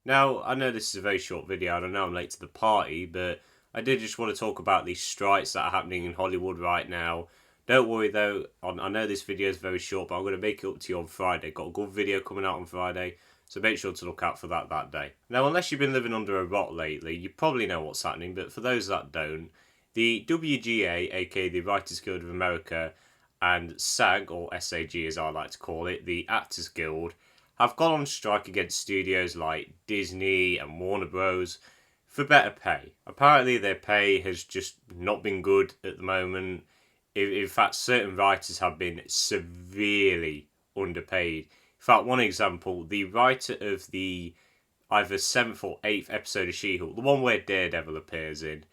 Now, I know this is a very short video and I know I'm late to the party, but I did just want to talk about these strikes that are happening in Hollywood right now. Don't worry though, I know this video is very short, but I'm going to make it up to you on Friday. Got a good video coming out on Friday, so make sure to look out for that day. Now, unless you've been living under a rock lately, you probably know what's happening, but for those that don't, the WGA, aka the Writers Guild of America, and SAG, or SAG as I like to call it, the Actors Guild, have gone on strike against studios like Disney and Warner Bros. For better pay. Apparently, their pay has just not been good at the moment. In fact, certain writers have been severely underpaid. In fact, one example, the writer of the either 7th or 8th episode of She-Hulk, the one where Daredevil appears in,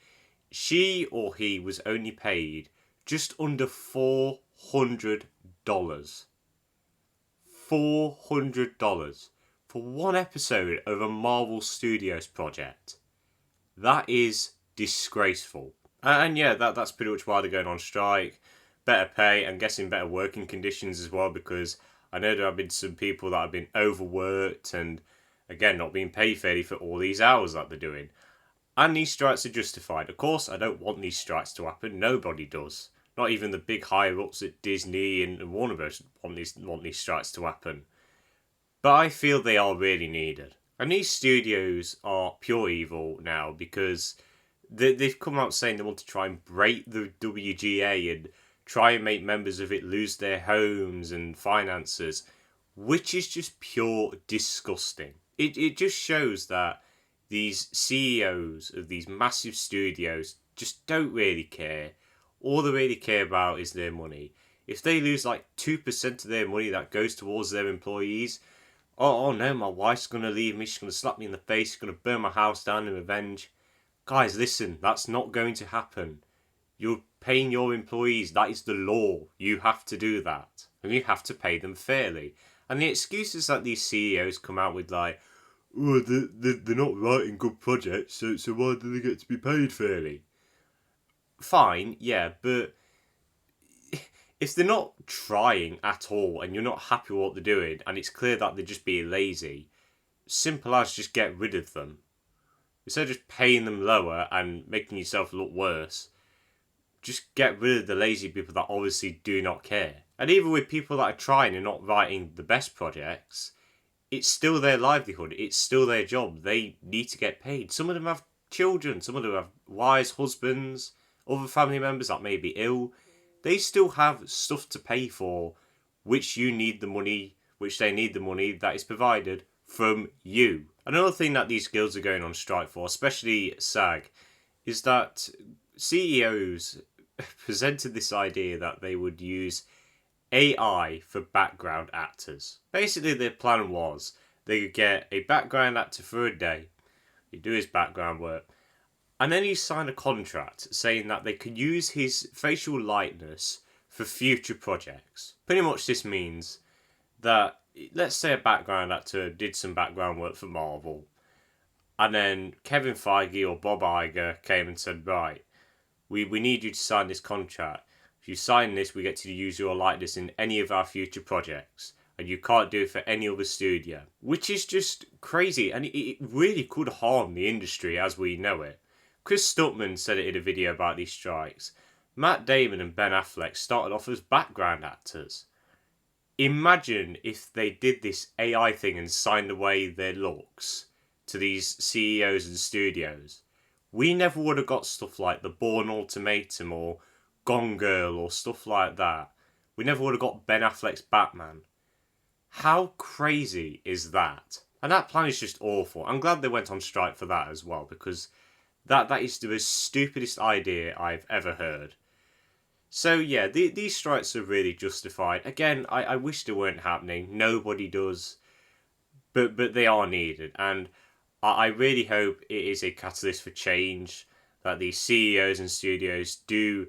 she or he was only paid just under $400. $400 for one episode of a Marvel Studios project. That is disgraceful. And yeah, that's pretty much why they're going on strike. Better pay, and guessing better working conditions as well, because I know there have been some people that have been overworked and, again, not being paid fairly for all these hours that they're doing. And these strikes are justified. Of course, I don't want these strikes to happen. Nobody does. Not even the big higher ups at Disney and Warner Bros. want these strikes to happen. But I feel they are really needed. And these studios are pure evil now because they've come out saying they want to try and break the WGA and try and make members of it lose their homes and finances, which is just pure disgusting. It just shows that these CEOs of these massive studios just don't really care. All they really care about is their money. If they lose like 2% of their money that goes towards their employees, oh no, my wife's going to leave me, she's going to slap me in the face, she's going to burn my house down in revenge. Guys, listen, that's not going to happen. You're paying your employees, that is the law. You have to do that. And you have to pay them fairly. And the excuses that these CEOs come out with, like, oh, they're not writing good projects, so why do they get to be paid fairly? Fine, yeah, but if they're not trying at all and you're not happy with what they're doing and it's clear that they're just being lazy, simple as just get rid of them. Instead of just paying them lower and making yourself look worse, just get rid of the lazy people that obviously do not care. And even with people that are trying and not writing the best projects, it's still their livelihood, it's still their job. They need to get paid. Some of them have children, some of them have wives, husbands, other family members that may be ill. They still have stuff to pay for, which they need the money that is provided from you. Another thing that these guilds are going on strike for, especially SAG, is that CEOs presented this idea that they would use AI for background actors. Basically, their plan was they could get a background actor for a day, he'd do his background work, and then he signed a contract saying that they could use his facial likeness for future projects. Pretty much this means that, let's say a background actor did some background work for Marvel, and then Kevin Feige or Bob Iger came and said, right, we need you to sign this contract. If you sign this, we get to use your likeness in any of our future projects. And you can't do it for any other studio. Which is just crazy. And it really could harm the industry as we know it. Chris Stuckman said it in a video about these strikes. Matt Damon and Ben Affleck started off as background actors. Imagine if they did this AI thing and signed away their looks to these CEOs and studios. We never would have got stuff like The Bourne Ultimatum or Gone Girl or stuff like that. We never would have got Ben Affleck's Batman. How crazy is that? And that plan is just awful. I'm glad they went on strike for that as well, because that is the stupidest idea I've ever heard. So yeah, these strikes are really justified. Again, I wish they weren't happening. Nobody does. But they are needed. And I really hope it is a catalyst for change, that these CEOs and studios do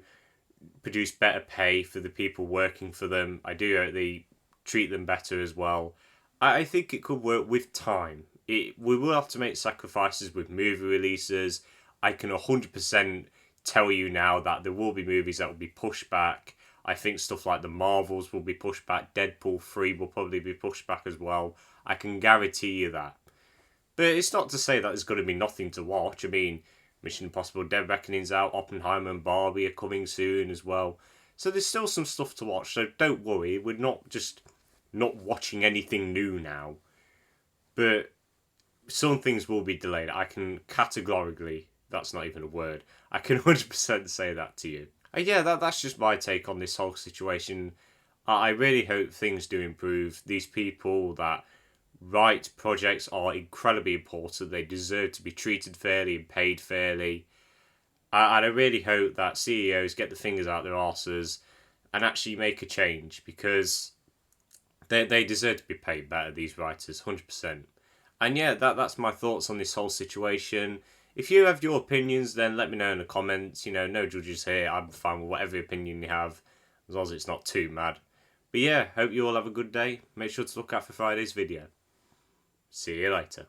produce better pay for the people working for them. I do hope they treat them better as well. I think it could work with time. We will have to make sacrifices with movie releases. I can 100% tell you now that there will be movies that will be pushed back. I think stuff like the Marvels will be pushed back. Deadpool 3 will probably be pushed back as well. I can guarantee you that. But it's not to say that there's going to be nothing to watch. I mean, Mission Impossible Dead Reckoning's out, Oppenheimer and Barbie are coming soon as well. So there's still some stuff to watch, so don't worry, we're not just not watching anything new now. But some things will be delayed. I can categorically, that's not even a word, I can 100% say that to you. And yeah, that's just my take on this whole situation. I really hope things do improve. These people that write projects are incredibly important. They deserve to be treated fairly and paid fairly. And I really hope that CEOs get the fingers out their arses and actually make a change, because they deserve to be paid better, these writers, 100%. And yeah, that's my thoughts on this whole situation. If you have your opinions, then let me know in the comments. You know, no judges here. I'm fine with whatever opinion you have, as long as it's not too mad. But yeah, hope you all have a good day. Make sure to look out for Friday's video. See you later.